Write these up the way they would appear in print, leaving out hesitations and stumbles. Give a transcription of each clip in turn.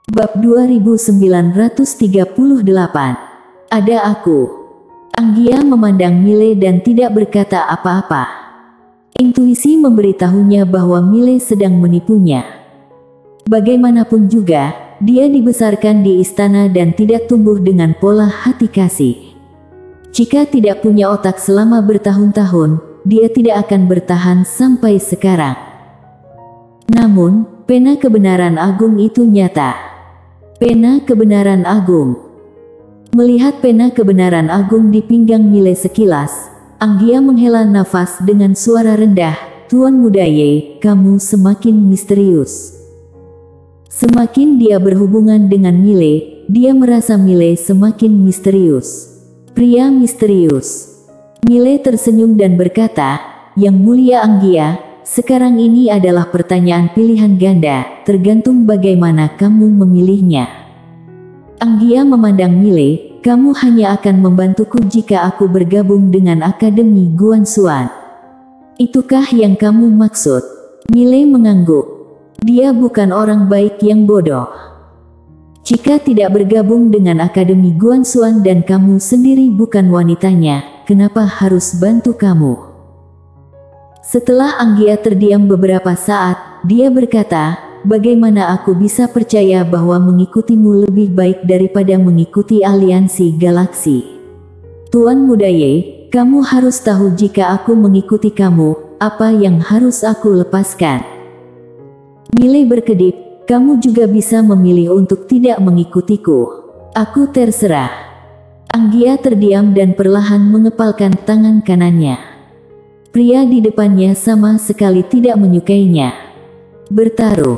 Bab 2938. Ada aku. Anggia memandang Mile dan tidak berkata apa-apa. Intuisi memberitahunya bahwa Mile sedang menipunya. Bagaimanapun juga, dia dibesarkan di istana dan tidak tumbuh dengan pola hati kasih. Jika tidak punya otak selama bertahun-tahun, dia tidak akan bertahan sampai sekarang. Namun, pena kebenaran agung itu nyata. Pena kebenaran agung. Melihat pena kebenaran agung di pinggang Mile sekilas, Anggia menghela nafas dengan suara rendah. Tuan Muda Ye, kamu semakin misterius. Semakin dia berhubungan dengan Mile, dia merasa Mile semakin misterius. Pria misterius. Mile tersenyum dan berkata, Yang Mulia Anggia, sekarang ini adalah pertanyaan pilihan ganda, tergantung bagaimana kamu memilihnya. Anggia memandang Mile, kamu hanya akan membantuku jika aku bergabung dengan Akademi Guanxuan. Itukah yang kamu maksud? Mile mengangguk. Dia bukan orang baik yang bodoh. Jika tidak bergabung dengan Akademi Guanxuan dan kamu sendiri bukan wanitanya, kenapa harus bantu kamu? Setelah Anggia terdiam beberapa saat, dia berkata, bagaimana aku bisa percaya bahwa mengikutimu lebih baik daripada mengikuti aliansi galaksi? Tuan Muda Ye, kamu harus tahu jika aku mengikuti kamu, apa yang harus aku lepaskan. Mile berkedip, kamu juga bisa memilih untuk tidak mengikutiku. Aku terserah. Anggia terdiam dan perlahan mengepalkan tangan kanannya. Pria di depannya sama sekali tidak menyukainya. Bertaruh.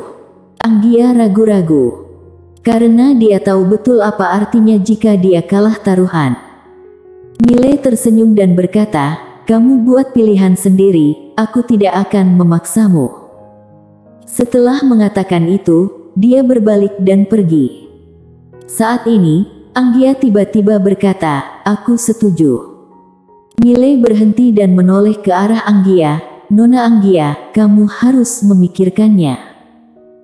Anggia ragu-ragu. Karena dia tahu betul apa artinya jika dia kalah taruhan. Mile tersenyum dan berkata, kamu buat pilihan sendiri, aku tidak akan memaksamu. Setelah mengatakan itu, dia berbalik dan pergi. Saat ini, Anggia tiba-tiba berkata, aku setuju. Mile berhenti dan menoleh ke arah Anggia. Nona Anggia, kamu harus memikirkannya.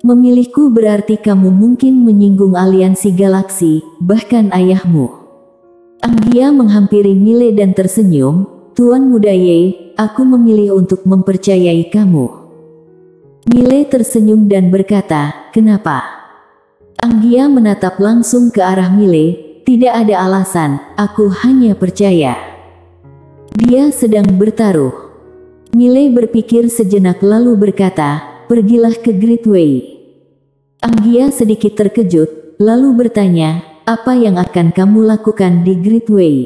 Memilihku berarti kamu mungkin menyinggung aliansi galaksi, bahkan ayahmu. Anggia menghampiri Mile dan tersenyum. Tuan Muda Ye, aku memilih untuk mempercayai kamu. Mile tersenyum dan berkata, kenapa? Anggia menatap langsung ke arah Mile. Tidak ada alasan, aku hanya percaya. Dia sedang bertaruh. Mile berpikir sejenak lalu berkata, pergilah ke Great Way. Anggia sedikit terkejut, lalu bertanya, apa yang akan kamu lakukan di Great Way?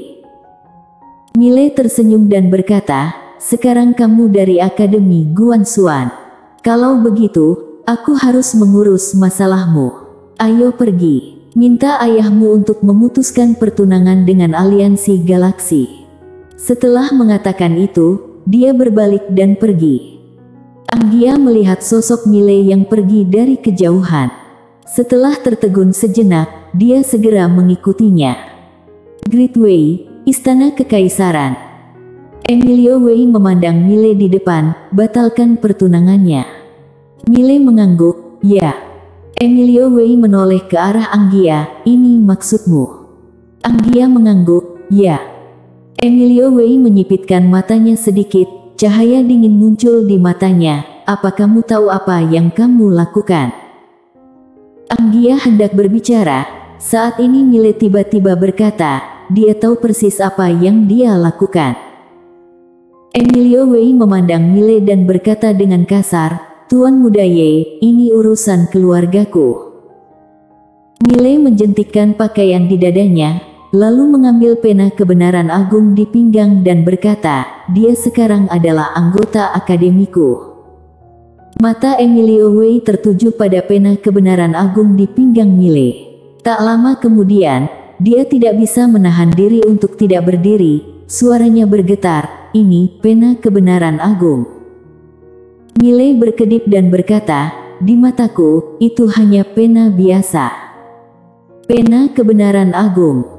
Mile tersenyum dan berkata, sekarang kamu dari Akademi Guanxuan. Kalau begitu, aku harus mengurus masalahmu. Ayo pergi. Minta ayahmu untuk memutuskan pertunangan dengan aliansi galaksi. Setelah mengatakan itu, dia berbalik dan pergi. Anggia melihat sosok Mile yang pergi dari kejauhan. Setelah tertegun sejenak, dia segera mengikutinya. Great Way, Istana Kekaisaran. Emilio Wei memandang Mile di depan, batalkan pertunangannya. Mile mengangguk, ya. Emilio Wei menoleh ke arah Anggia, ini maksudmu? Anggia mengangguk, ya. Emilio Wei menyipitkan matanya sedikit, cahaya dingin muncul di matanya. Apa kamu tahu apa yang kamu lakukan? Anggia hendak berbicara, saat ini Mile tiba-tiba berkata, dia tahu persis apa yang dia lakukan. Emilio Wei memandang Mile dan berkata dengan kasar, Tuan Muda Ye, ini urusan keluargaku. Mile menjentikkan pakaian di dadanya, lalu mengambil pena kebenaran agung di pinggang dan berkata, dia sekarang adalah anggota akademiku. Mata Emilio Wei tertuju pada pena kebenaran agung di pinggang Mile. Tak lama kemudian, dia tidak bisa menahan diri untuk tidak berdiri, suaranya bergetar, ini pena kebenaran agung. Mile berkedip dan berkata, di mataku, itu hanya pena biasa. Pena kebenaran agung.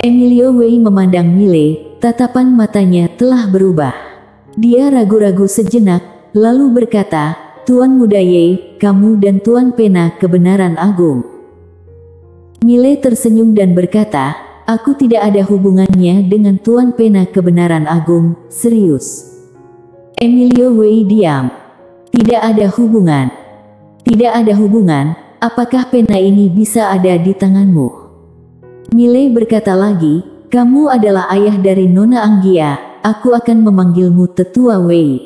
Emilio Wei memandang Mile, tatapan matanya telah berubah. Dia ragu-ragu sejenak, lalu berkata, Tuan Muda Ye, kamu dan Tuan Pena Kebenaran Agung. Mile tersenyum dan berkata, aku tidak ada hubungannya dengan Tuan Pena Kebenaran Agung, serius. Emilio Wei diam. Tidak ada hubungan. Tidak ada hubungan, apakah pena ini bisa ada di tanganmu? Mile berkata lagi, kamu adalah ayah dari Nona Anggia, aku akan memanggilmu Tetua Wei.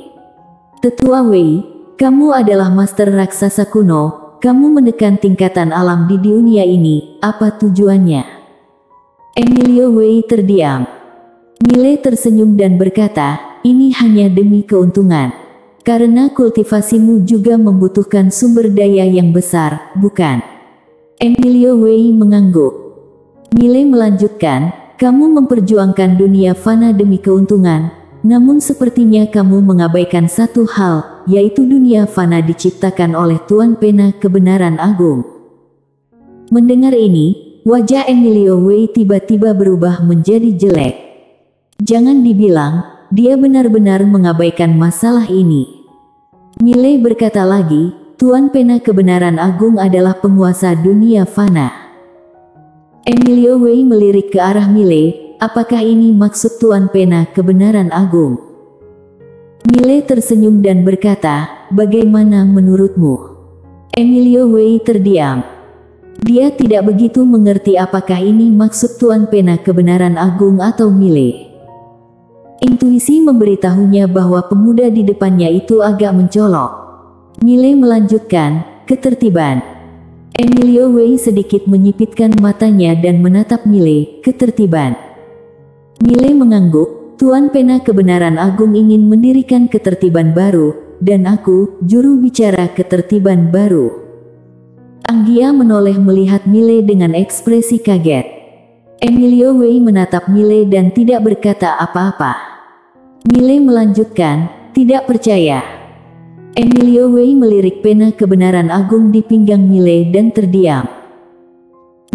Tetua Wei, kamu adalah master raksasa kuno. Kamu menekan tingkatan alam di dunia ini, apa tujuannya? Emilio Wei terdiam. Mile tersenyum dan berkata, ini hanya demi keuntungan. Karena kultivasimu juga membutuhkan sumber daya yang besar, bukan? Emilio Wei mengangguk. Mile melanjutkan, kamu memperjuangkan dunia fana demi keuntungan, namun sepertinya kamu mengabaikan satu hal, yaitu dunia fana diciptakan oleh Tuan Pena Kebenaran Agung. Mendengar ini, wajah Emilio Wei tiba-tiba berubah menjadi jelek. Jangan dibilang, dia benar-benar mengabaikan masalah ini. Mile berkata lagi, Tuan Pena Kebenaran Agung adalah penguasa dunia fana. Emilio Wei melirik ke arah Mile, apakah ini maksud Tuan Pena Kebenaran Agung? Mile tersenyum dan berkata, bagaimana menurutmu? Emilio Wei terdiam. Dia tidak begitu mengerti apakah ini maksud Tuan Pena Kebenaran Agung atau Mile. Intuisi memberitahunya bahwa pemuda di depannya itu agak mencolok. Mile melanjutkan, ketertiban. Emilio Wei sedikit menyipitkan matanya dan menatap Mile, ketertiban. Mile mengangguk, Tuan Pena Kebenaran Agung ingin mendirikan ketertiban baru, dan aku, juru bicara ketertiban baru. Anggia menoleh melihat Mile dengan ekspresi kaget. Emilio Wei menatap Mile dan tidak berkata apa-apa. Mile melanjutkan, tidak percaya. Emilio Wei melirik Pena Kebenaran Agung di pinggang Mile dan terdiam.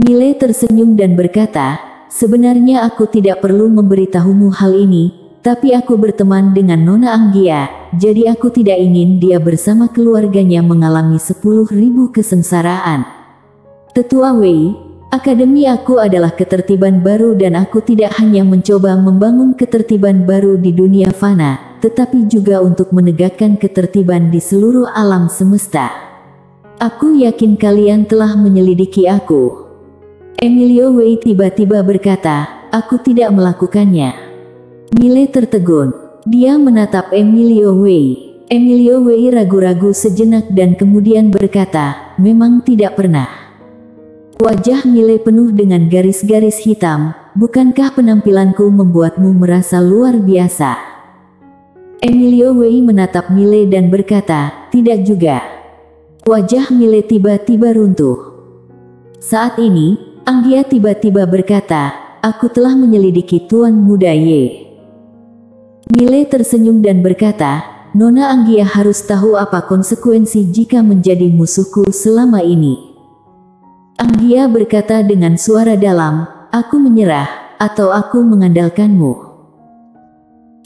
Mile tersenyum dan berkata, sebenarnya aku tidak perlu memberitahumu hal ini, tapi aku berteman dengan Nona Anggia, jadi aku tidak ingin dia bersama keluarganya mengalami 10.000 kesengsaraan. Tetua Wei, akademi aku adalah ketertiban baru dan aku tidak hanya mencoba membangun ketertiban baru di dunia fana, tetapi juga untuk menegakkan ketertiban di seluruh alam semesta. Aku yakin kalian telah menyelidiki aku. Emilio Wei tiba-tiba berkata, aku tidak melakukannya. Mile tertegun. Dia menatap Emilio Wei. Emilio Wei ragu-ragu sejenak dan kemudian berkata, memang tidak pernah. Wajah Mile penuh dengan garis-garis hitam, bukankah penampilanku membuatmu merasa luar biasa? Emilio Wei menatap Mile dan berkata, tidak juga. Wajah Mile tiba-tiba runtuh. Saat ini, Anggia tiba-tiba berkata, aku telah menyelidiki Tuan Muda Ye. Mile tersenyum dan berkata, Nona Anggia harus tahu apa konsekuensi jika menjadi musuhku selama ini. Anggia berkata dengan suara dalam, aku menyerah, atau aku mengandalkanmu.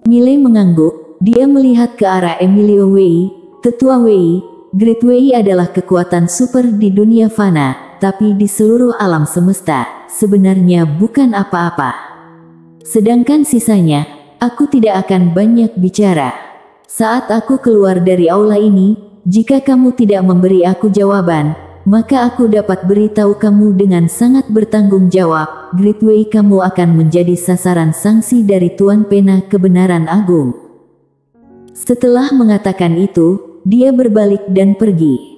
Mile mengangguk. Dia melihat ke arah Emilio Wei, Tetua Wei, Great Wei adalah kekuatan super di dunia fana, tapi di seluruh alam semesta, sebenarnya bukan apa-apa. Sedangkan sisanya, aku tidak akan banyak bicara. Saat aku keluar dari aula ini, jika kamu tidak memberi aku jawaban, maka aku dapat beritahu kamu dengan sangat bertanggung jawab, Great Wei kamu akan menjadi sasaran sanksi dari Tuan Pena Kebenaran Agung. Setelah mengatakan itu, dia berbalik dan pergi.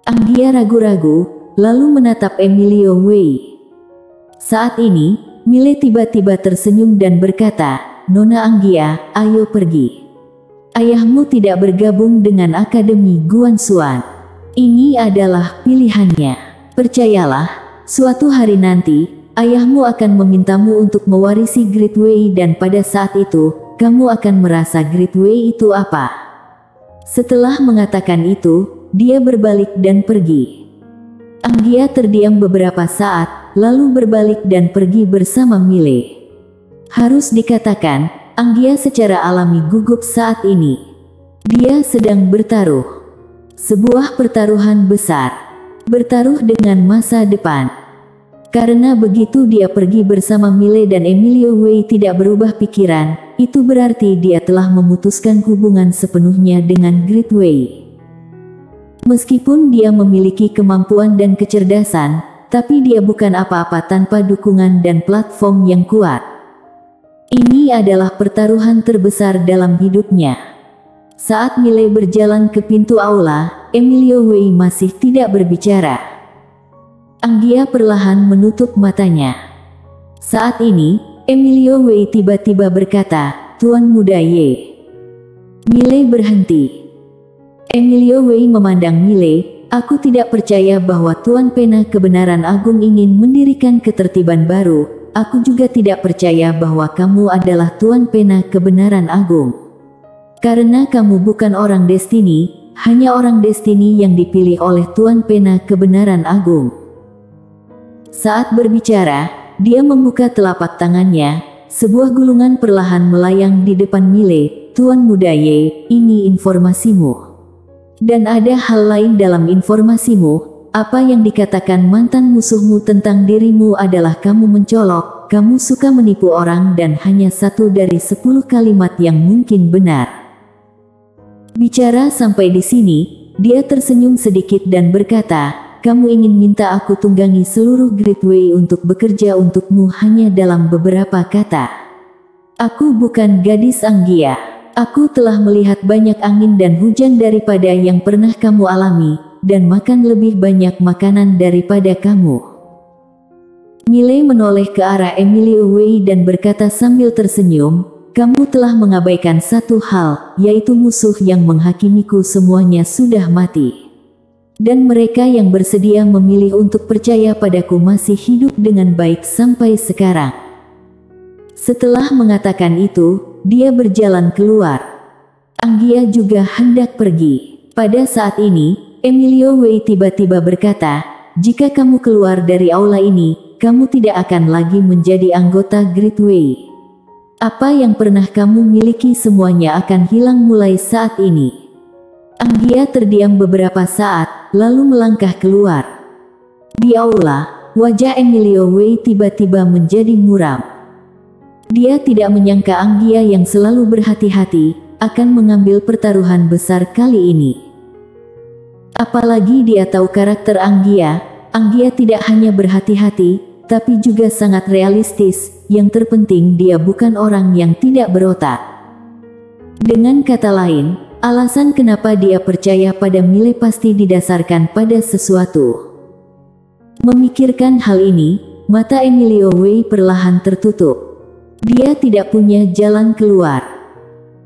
Anggia ragu-ragu, lalu menatap Emilio Wei. Saat ini, Mile tiba-tiba tersenyum dan berkata, Nona Anggia, ayo pergi. Ayahmu tidak bergabung dengan Akademi Guanxuan. Ini adalah pilihannya. Percayalah, suatu hari nanti, ayahmu akan memintamu untuk mewarisi Great Wei dan pada saat itu, kamu akan merasa Great Wei itu apa? Setelah mengatakan itu, dia berbalik dan pergi. Anggia terdiam beberapa saat, lalu berbalik dan pergi bersama Mile. Harus dikatakan, Anggia secara alami gugup saat ini. Dia sedang bertaruh. Sebuah pertaruhan besar. Bertaruh dengan masa depan. Karena begitu dia pergi bersama Mile dan Emilio Wei tidak berubah pikiran, itu berarti dia telah memutuskan hubungan sepenuhnya dengan Great Wei. Meskipun dia memiliki kemampuan dan kecerdasan, tapi dia bukan apa-apa tanpa dukungan dan platform yang kuat. Ini adalah pertaruhan terbesar dalam hidupnya. Saat Mile berjalan ke pintu aula, Emilio Wei masih tidak berbicara. Anggia perlahan menutup matanya. Saat ini, Emilio Wei tiba-tiba berkata, "Tuan Muda Ye." Mile berhenti. Emilio Wei memandang Mile, "Aku tidak percaya bahwa Tuan Pena Kebenaran Agung ingin mendirikan ketertiban baru. Aku juga tidak percaya bahwa kamu adalah Tuan Pena Kebenaran Agung. Karena kamu bukan orang destini, hanya orang destini yang dipilih oleh Tuan Pena Kebenaran Agung." Saat berbicara, dia membuka telapak tangannya, sebuah gulungan perlahan melayang di depan Mile. "Tuan Muda Ye, ini informasimu. Dan ada hal lain dalam informasimu, apa yang dikatakan mantan musuhmu tentang dirimu adalah kamu mencolok, kamu suka menipu orang dan hanya 1 dari 10 kalimat yang mungkin benar." Bicara sampai di sini, dia tersenyum sedikit dan berkata, "Kamu ingin minta aku tunggangi seluruh Great Wei untuk bekerja untukmu hanya dalam beberapa kata. Aku bukan gadis Anggia. Aku telah melihat banyak angin dan hujan daripada yang pernah kamu alami, dan makan lebih banyak makanan daripada kamu." Mile menoleh ke arah Emilio Wei dan berkata sambil tersenyum, "Kamu telah mengabaikan satu hal, yaitu musuh yang menghakimiku semuanya sudah mati. Dan mereka yang bersedia memilih untuk percaya padaku masih hidup dengan baik sampai sekarang." Setelah mengatakan itu, dia berjalan keluar. Anggia juga hendak pergi. Pada saat ini, Emilio Wei tiba-tiba berkata, "Jika kamu keluar dari aula ini, kamu tidak akan lagi menjadi anggota Great Wei. Apa yang pernah kamu miliki semuanya akan hilang mulai saat ini." Anggia terdiam beberapa saat, lalu melangkah keluar. Di aula, wajah Emilio Wei tiba-tiba menjadi muram. Dia tidak menyangka Anggia yang selalu berhati-hati, akan mengambil pertaruhan besar kali ini. Apalagi dia tahu karakter Anggia, Anggia tidak hanya berhati-hati, tapi juga sangat realistis, yang terpenting dia bukan orang yang tidak berotak. Dengan kata lain, alasan kenapa dia percaya pada Mile pasti didasarkan pada sesuatu. Memikirkan hal ini, mata Emilio Wei perlahan tertutup. Dia tidak punya jalan keluar.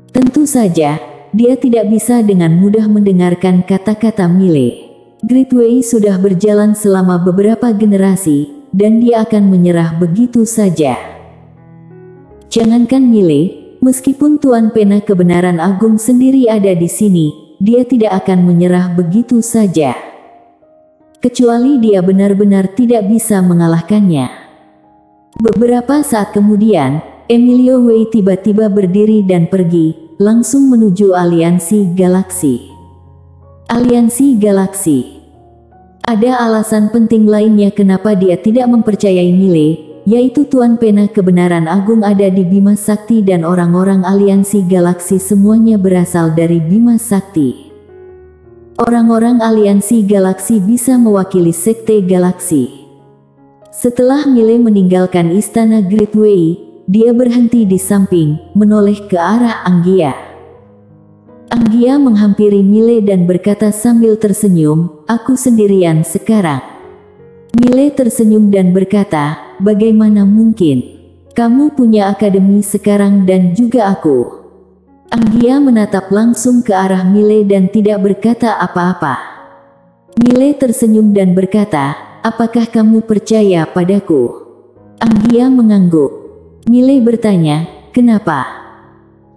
Tentu saja, dia tidak bisa dengan mudah mendengarkan kata-kata Mile. Great Wei sudah berjalan selama beberapa generasi, dan dia akan menyerah begitu saja. Jangankan Mile, meskipun Tuan Pena Kebenaran Agung sendiri ada di sini, dia tidak akan menyerah begitu saja. Kecuali dia benar-benar tidak bisa mengalahkannya. Beberapa saat kemudian, Emilio Wei tiba-tiba berdiri dan pergi, langsung menuju Aliansi Galaksi. Aliansi Galaksi. Ada alasan penting lainnya kenapa dia tidak mempercayai Mile, yaitu Tuan Pena Kebenaran Agung ada di Bima Sakti dan orang-orang Aliansi Galaksi semuanya berasal dari Bima Sakti. Orang-orang Aliansi Galaksi bisa mewakili Sekte Galaksi. Setelah Mile meninggalkan istana Great Wei, dia berhenti di samping, menoleh ke arah Anggia. Anggia menghampiri Mile dan berkata sambil tersenyum, "Aku sendirian sekarang." Mile tersenyum dan berkata, "Bagaimana mungkin? Kamu punya akademi sekarang dan juga aku." Anggia menatap langsung ke arah Mile dan tidak berkata apa-apa. Mile tersenyum dan berkata, "Apakah kamu percaya padaku?" Anggia mengangguk. Mile bertanya, "Kenapa?"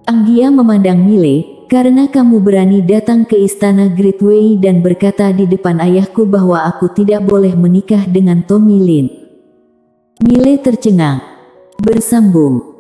Anggia memandang Mile, "Karena kamu berani datang ke istana Great Wei dan berkata di depan ayahku bahwa aku tidak boleh menikah dengan Tommy Lin." Mile tercengang. Bersambung.